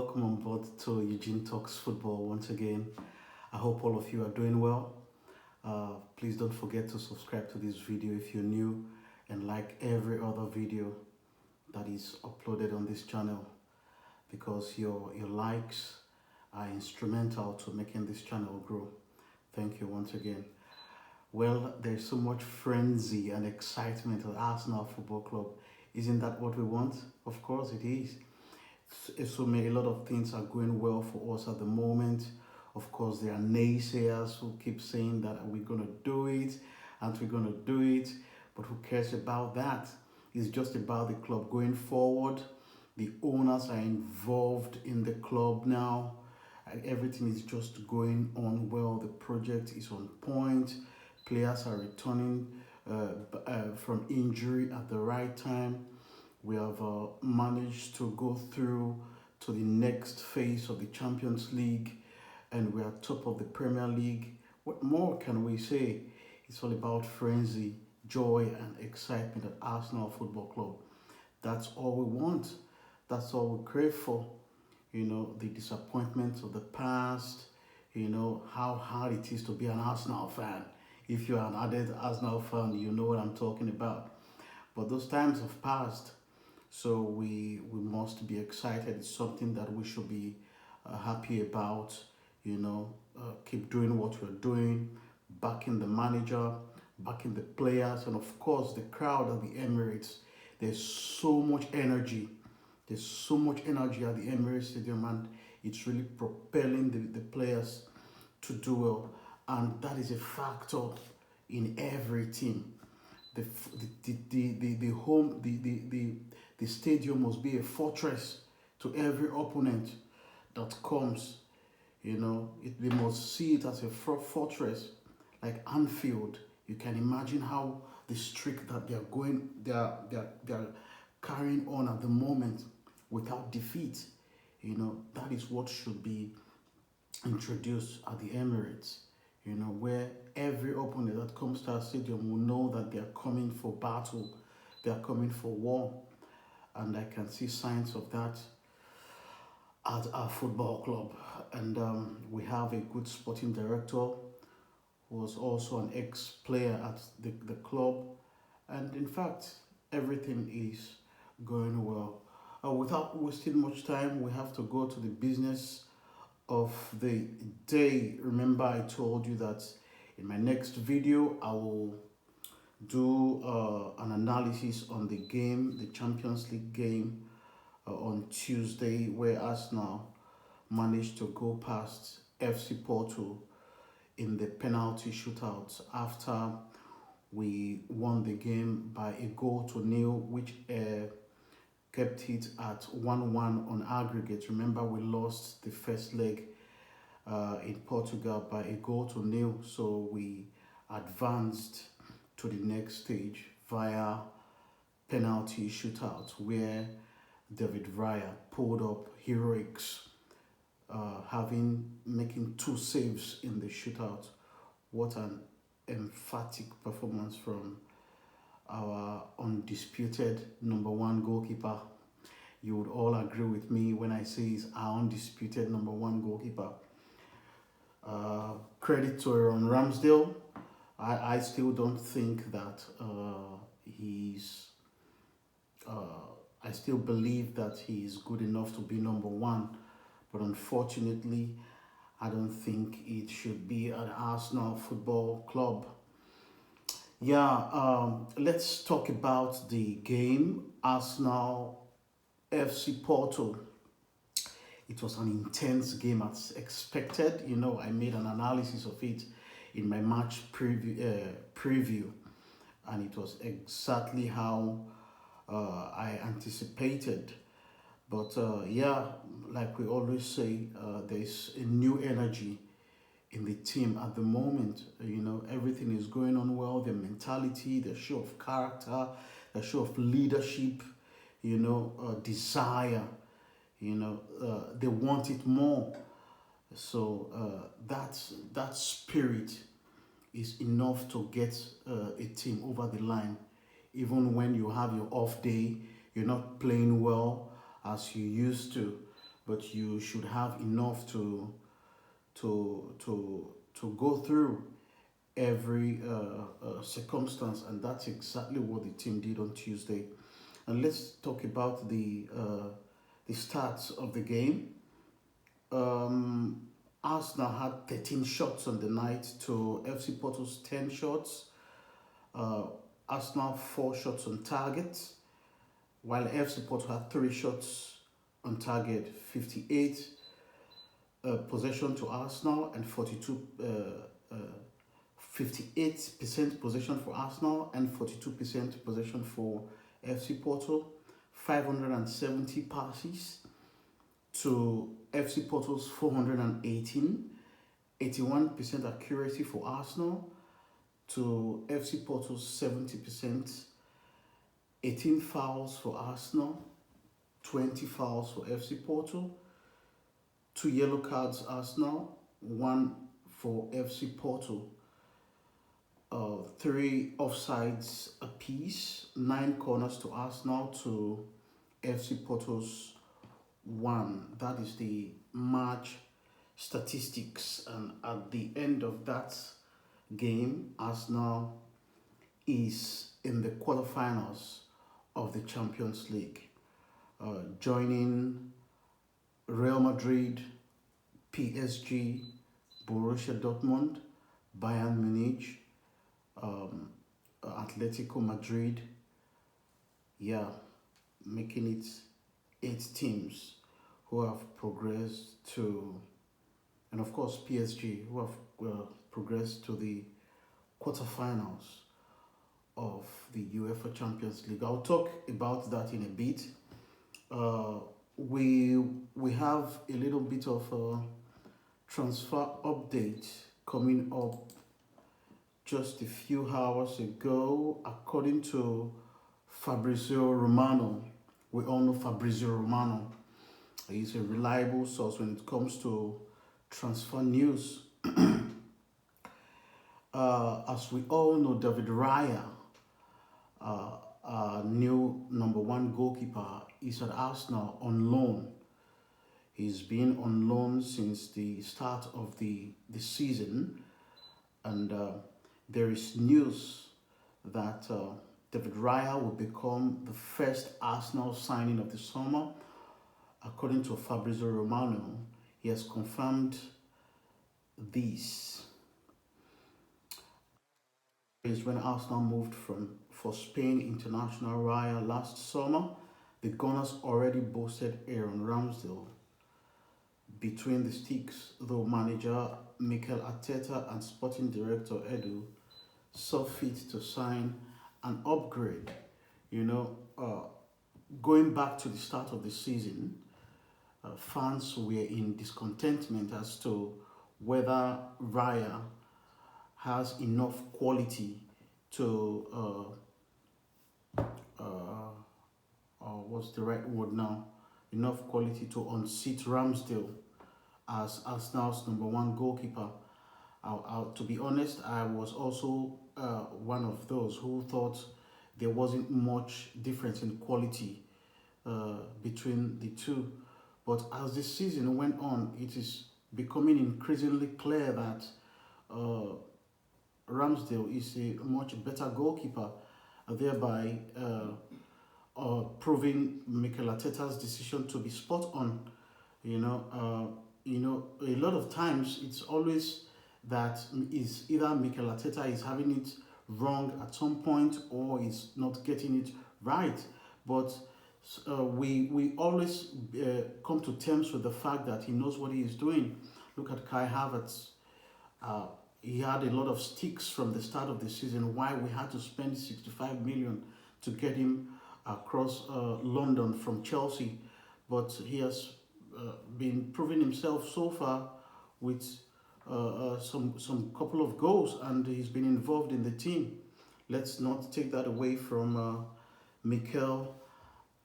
Welcome on board to Eugene Talks Football once again. I hope all of you are doing well. Please don't forget to subscribe to this video if you're new and like every other video that is uploaded on this channel because your likes are instrumental to making this channel grow. Thank you once again. Well, there's so much frenzy and excitement at Arsenal Football Club. Isn't that what we want? Of course it is. So many, a lot of things are going well for us at the moment. Of course, there are naysayers who keep saying that we're going to do it and we're going to do it, but who cares about that? It's just about the club going forward. The owners are involved in the club now. Everything is just going on well. The project is on point. Players are returning from injury at the right time. We have managed to go through to the next phase of the Champions League, and we are top of the Premier League. What more can we say? It's all about frenzy, joy, and excitement at Arsenal Football Club. That's all we want. That's all we crave for. You know, the disappointments of the past, you know, how hard it is to be an Arsenal fan. If you're an added Arsenal fan, you know what I'm talking about. But those times have passed. So we must be excited. It's something that we should be happy about. You know, keep doing what we're doing, backing the manager, backing the players, and of course the crowd at the Emirates. There's so much energy. There's so much energy at the Emirates Stadium, and it's really propelling the players to do well. And that is a factor in every team. The home the stadium must be a fortress to every opponent that comes. You know, they must see it as a fortress, like Anfield. You can imagine how the streak that they're carrying on at the moment without defeat. You know, that is what should be introduced at the Emirates. You know, where every opponent that comes to our stadium will know that they are coming for battle, they are coming for war, and I can see signs of that at our football club. And we have a good sporting director who was also an ex-player at the club, and in fact, everything is going well. Without wasting much time, we have to go to the business of the day. Remember, I told you that in my next video I will do an analysis on the game, the Champions League game on Tuesday, where Arsenal managed to go past FC Porto in the penalty shootout after we won the game by a goal to nil, which kept it at 1-1 on aggregate. Remember, we lost the first leg in Portugal by a goal to nil, so we advanced to the next stage via penalty shootout, where David Raya pulled up heroics, making 2 saves in the shootout. What an emphatic performance from our undisputed #1 goalkeeper. You would all agree with me when I say he's our undisputed #1 goalkeeper. Credit to Aaron Ramsdale. I still don't think that he's. I still believe that he is good enough to be #1, but unfortunately, I don't think it should be at Arsenal Football Club. Yeah, let's talk about the game, Arsenal FC Porto. It was an intense game as expected. You know, I made an analysis of it in my match preview, and it was exactly how I anticipated. But yeah, like we always say, there's a new energy in the team at the moment. You know, everything is going on well. Their mentality, their show of character, their show of leadership, you know, desire. You know, they want it more. So that spirit is enough to get a team over the line. Even when you have your off day, you're not playing well as you used to. but you should have enough to go through every circumstance, and that's exactly what the team did on Tuesday. And let's talk about the stats of the game. Um, Arsenal had 13 shots on the night to FC Porto's 10 shots. Uh, Arsenal 4 shots on target, while FC Porto had 3 shots on target. 58 possession to Arsenal and 58% possession for Arsenal and 42% possession for FC Porto. 570 passes to FC Porto's 418. 81% accuracy for Arsenal to FC Porto's 70%. 18 fouls for Arsenal, 20 fouls for FC Porto. 2 yellow cards Arsenal, 1 for FC Porto. 3 offsides apiece, 9 corners to Arsenal to FC Porto's 1. That is the match statistics, and at the end of that game, Arsenal is in the quarterfinals of the Champions League, joining Real Madrid, PSG, Borussia Dortmund, Bayern Munich, Atletico Madrid. Yeah, making it 8 teams who have progressed to, and of course PSG, who have progressed to the quarterfinals of the UEFA Champions League. I'll talk about that in a bit. We have a little bit of a transfer update coming up just a few hours ago. According to Fabrizio Romano, we all know Fabrizio Romano. He's a reliable source when it comes to transfer news. As we all know, David Raya, new number 1 goalkeeper, is at Arsenal on loan. He's been on loan since the start of the season, and there is news that David Raya will become the first Arsenal signing of the summer. According to Fabrizio Romano, he has confirmed this. Is when Arsenal moved for Spain international Raya last summer, the Gunners already boasted Aaron Ramsdale between the sticks, though manager Mikel Arteta and sporting director Edu saw fit to sign an upgrade. You know, going back to the start of the season, fans were in discontentment as to whether Raya has enough quality to what's the right word now? Enough quality to unseat Ramsdale as Arsenal's number 1 goalkeeper. To be honest, I was also one of those who thought there wasn't much difference in quality between the two. But as the season went on, it is becoming increasingly clear that Ramsdale is a much better goalkeeper, thereby proving Mikel Arteta's decision to be spot on. You know, a lot of times it's always that is either Mikel Arteta is having it wrong at some point or is not getting it right. But we always come to terms with the fact that he knows what he is doing. Look at Kai Havertz. He had a lot of sticks from the start of the season. Why we had to spend 65 million to get him across London from Chelsea, but he has been proving himself so far with some couple of goals, and he's been involved in the team. Let's not take that away from Mikel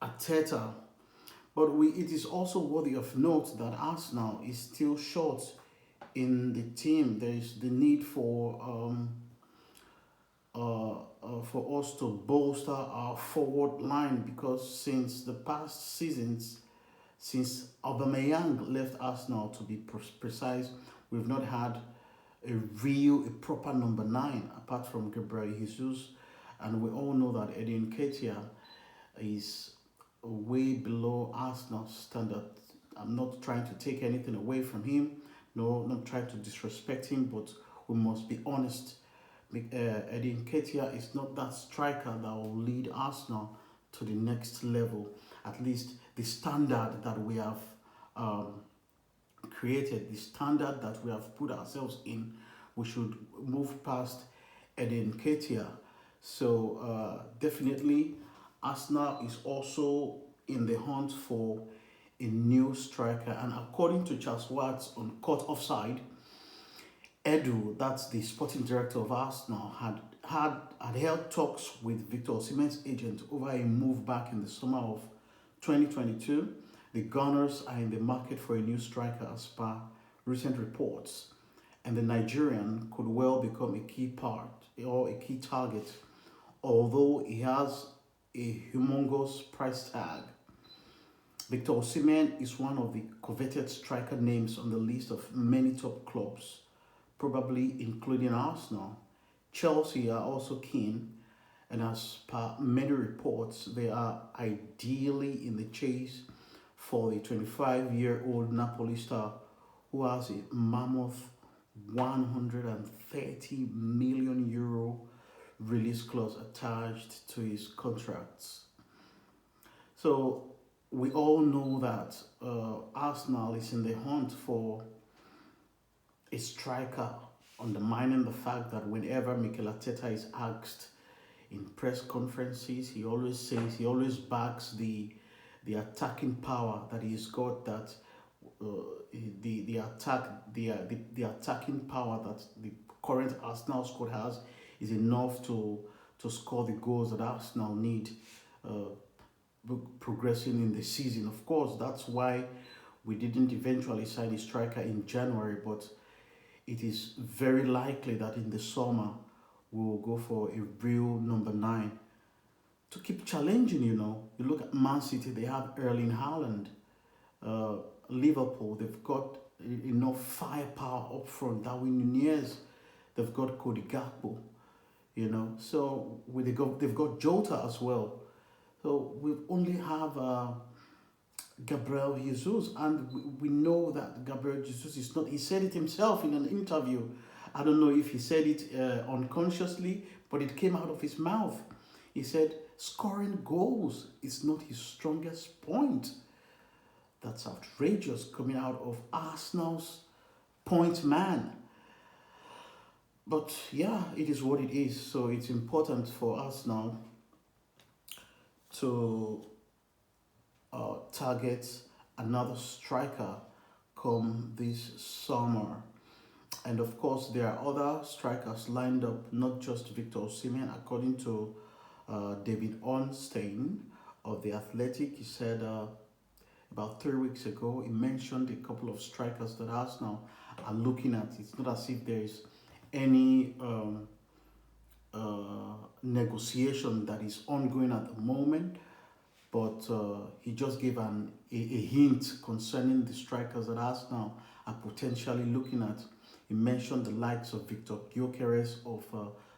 Arteta. But it is also worthy of note that Arsenal is still short in the team. There is the need for us to bolster our forward line, because since the past seasons, Since Aubameyang left Arsenal, to be precise, we've not had a proper number 9 apart from Gabriel Jesus. And we all know that Eddie Nketiah is way below Arsenal standard. I'm not trying to take anything away from him, no, not trying to disrespect him, but we must be honest. Eddie Nketiah is not that striker that will lead Arsenal to the next level. At least the standard that we have created, the standard that we have put ourselves in, we should move past Eddie Nketiah. So definitely Arsenal is also in the hunt for a new striker. And according to Charles Watts on Court Offside, Edu, that's the sporting director of Arsenal, had held talks with Victor Osimhen's agent over a move back in the summer of 2022. The Gunners are in the market for a new striker as per recent reports, and the Nigerian could well become a key part or a key target, although he has a humongous price tag. Victor Osimhen is one of the coveted striker names on the list of many top clubs, probably including Arsenal. Chelsea are also keen, and as per many reports, they are ideally in the chase for the 25-year-old Napoli star who has a mammoth 130 million euro release clause attached to his contracts. So we all know that Arsenal is in the hunt for a striker, undermining the fact that whenever Mikel Arteta is asked in press conferences, he always backs the attacking power that he's got, that the attacking power that the current Arsenal squad has is enough to score the goals that Arsenal need progressing in the season. Of course, that's why we didn't eventually sign a striker in January, but it is very likely that in the summer we will go for a real number 9 to keep challenging. You look at Man City, they have Erling Haaland. Liverpool, they've got enough firepower up front. Darwin Nunez, they've got Cody Gakpo. So they've got Jota as well. So we only have Gabriel Jesus, and we know that Gabriel Jesus is not. He said it himself in an interview. I don't know if he said it unconsciously, but it came out of his mouth. He said scoring goals is not his strongest point. That's outrageous coming out of Arsenal's point man. But yeah, it is what it is. So it's important for us now to target another striker come this summer. And of course, there are other strikers lined up, not just Victor Osimhen. According to David Ornstein of The Athletic, he said about 3 weeks ago, he mentioned a couple of strikers that Arsenal are looking at. It's not as if there is any negotiation that is ongoing at the moment, but he just gave a hint concerning the strikers that Arsenal are potentially looking at. He mentioned the likes of Victor Gyökeres of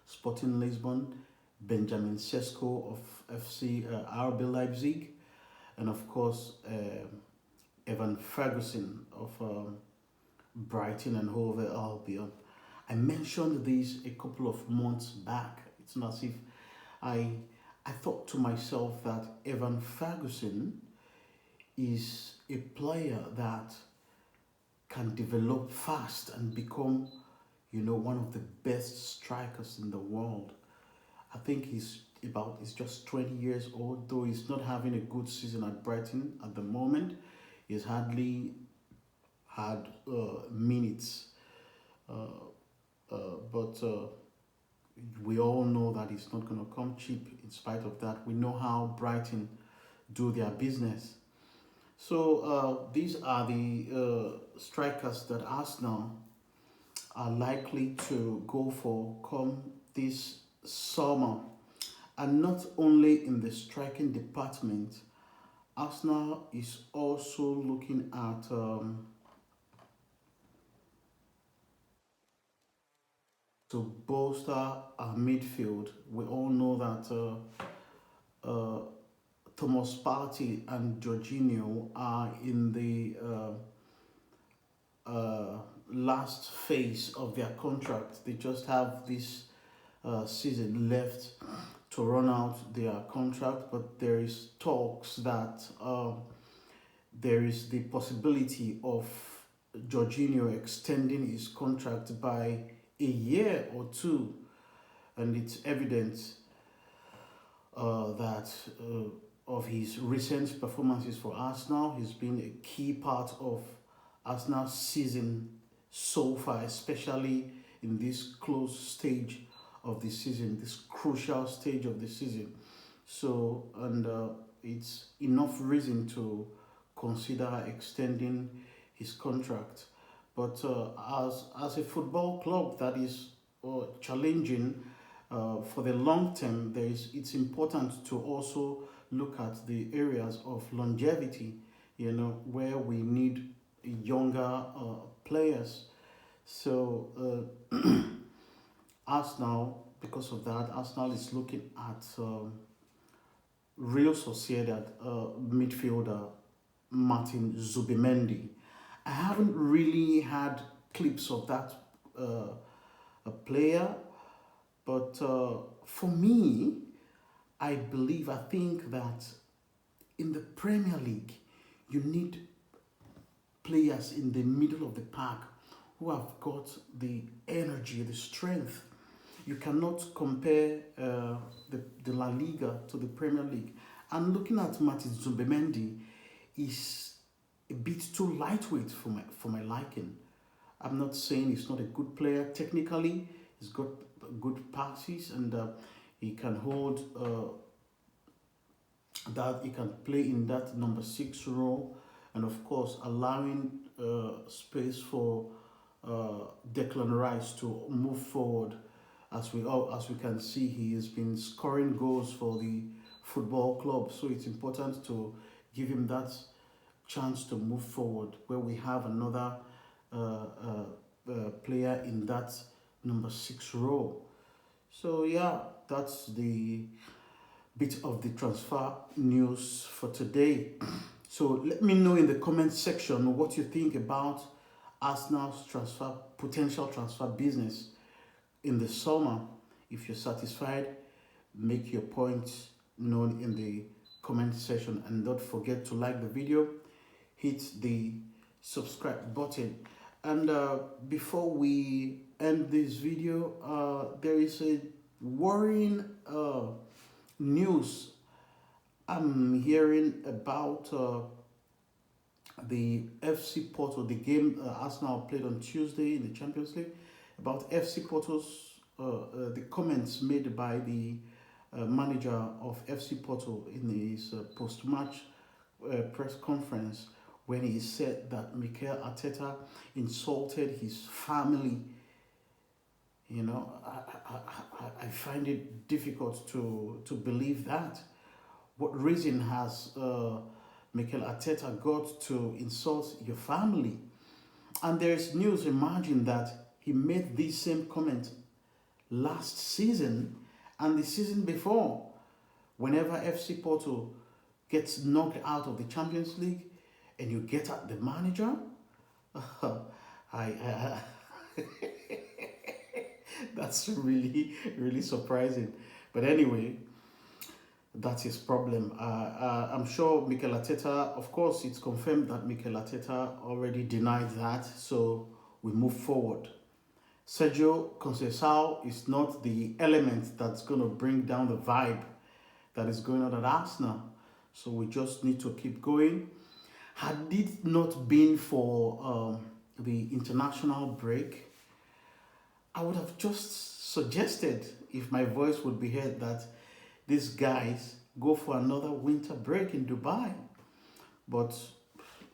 Sporting Lisbon, Benjamin Sesko of FC RB Leipzig, and of course Evan Ferguson of Brighton and Hove Albion. I mentioned this a couple of months back. It's not as if I thought to myself that Evan Ferguson is a player that can develop fast and become, one of the best strikers in the world. I think he's just 20 years old, though he's not having a good season at Brighton at the moment. He's hardly had minutes, but we all know that it's not going to come cheap. In spite of that, we know how Brighton do their business. So these are the strikers that Arsenal are likely to go for come this summer. And not only in the striking department, Arsenal is also looking at to bolster our midfield. We all know that Thomas Partey and Jorginho are in the last phase of their contract. They just have this season left to run out their contract, but there is talks that there is the possibility of Jorginho extending his contract by a year or two, and it's evident that of his recent performances for Arsenal, he's been a key part of Arsenal's season so far, especially in this close stage of the season, this crucial stage of the season. So, and it's enough reason to consider extending his contract. But as a football club that is challenging for the long term, it's important to also look at the areas of longevity, where we need younger players. So Arsenal, because of that, Arsenal is looking at Real Sociedad midfielder Martin Zubimendi. I haven't really had clips of that a player, but for me, I think that in the Premier League, you need players in the middle of the park who have got the energy, the strength. You cannot compare the La Liga to the Premier League. And looking at Martin Zubimendi is a bit too lightweight for my liking. I'm not saying he's not a good player technically. He's got good passes, and he can hold that. He can play in that number 6 role, and of course allowing space for Declan Rice to move forward. As we can see, he has been scoring goals for the football club, so it's important to give him that chance to move forward, where we have another player in that number 6 role. So yeah, that's the bit of the transfer news for today. So let me know in the comment section what you think about Arsenal's potential transfer business in the summer. If you're satisfied, make your points known in the comment section, and don't forget to like the video, hit the subscribe button. And before we end this video, there is a worrying news I'm hearing about the FC Porto, the game Arsenal played on Tuesday in the Champions League, about FC Porto's, the comments made by the manager of FC Porto in his post-match press conference, when he said that Mikel Arteta insulted his family. I find it difficult to believe that. What reason has Mikel Arteta got to insult your family? And there's news emerging that he made this same comment last season and the season before. Whenever FC Porto gets knocked out of the Champions League and you get at the manager, that's really, really surprising. But anyway, that's his problem. I'm sure Mikel Arteta, of course, it's confirmed that Mikel Arteta already denied that, so we move forward. Sergio Conceição is not the element that's going to bring down the vibe that is going on at Arsenal. So we just need to keep going. Had it not been for the international break, I would have just suggested, if my voice would be heard, that these guys go for another winter break in Dubai. But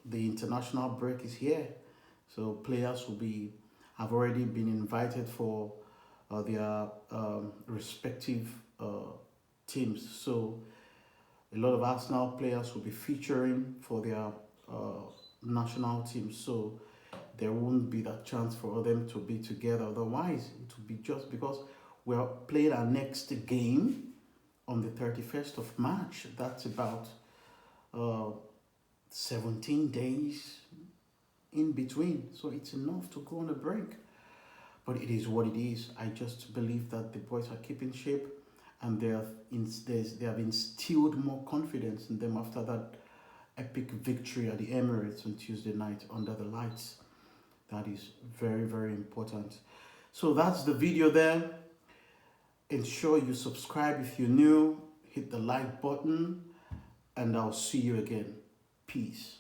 the international break is here, so players have already been invited for their respective teams. So A lot of Arsenal players will be featuring for their national team, so there won't be that chance for them to be together. Otherwise, it will be just because we are playing our next game on the 31st of March. That's about uh, 17 days in between. So it's enough to go on a break. But it is what it is. I just believe that the boys are keeping shape, and they have instilled more confidence in them after that epic victory at the Emirates on Tuesday night under the lights. That is very, very important. So that's the video there. Ensure you subscribe if you're new. Hit the like button, and I'll see you again. Peace.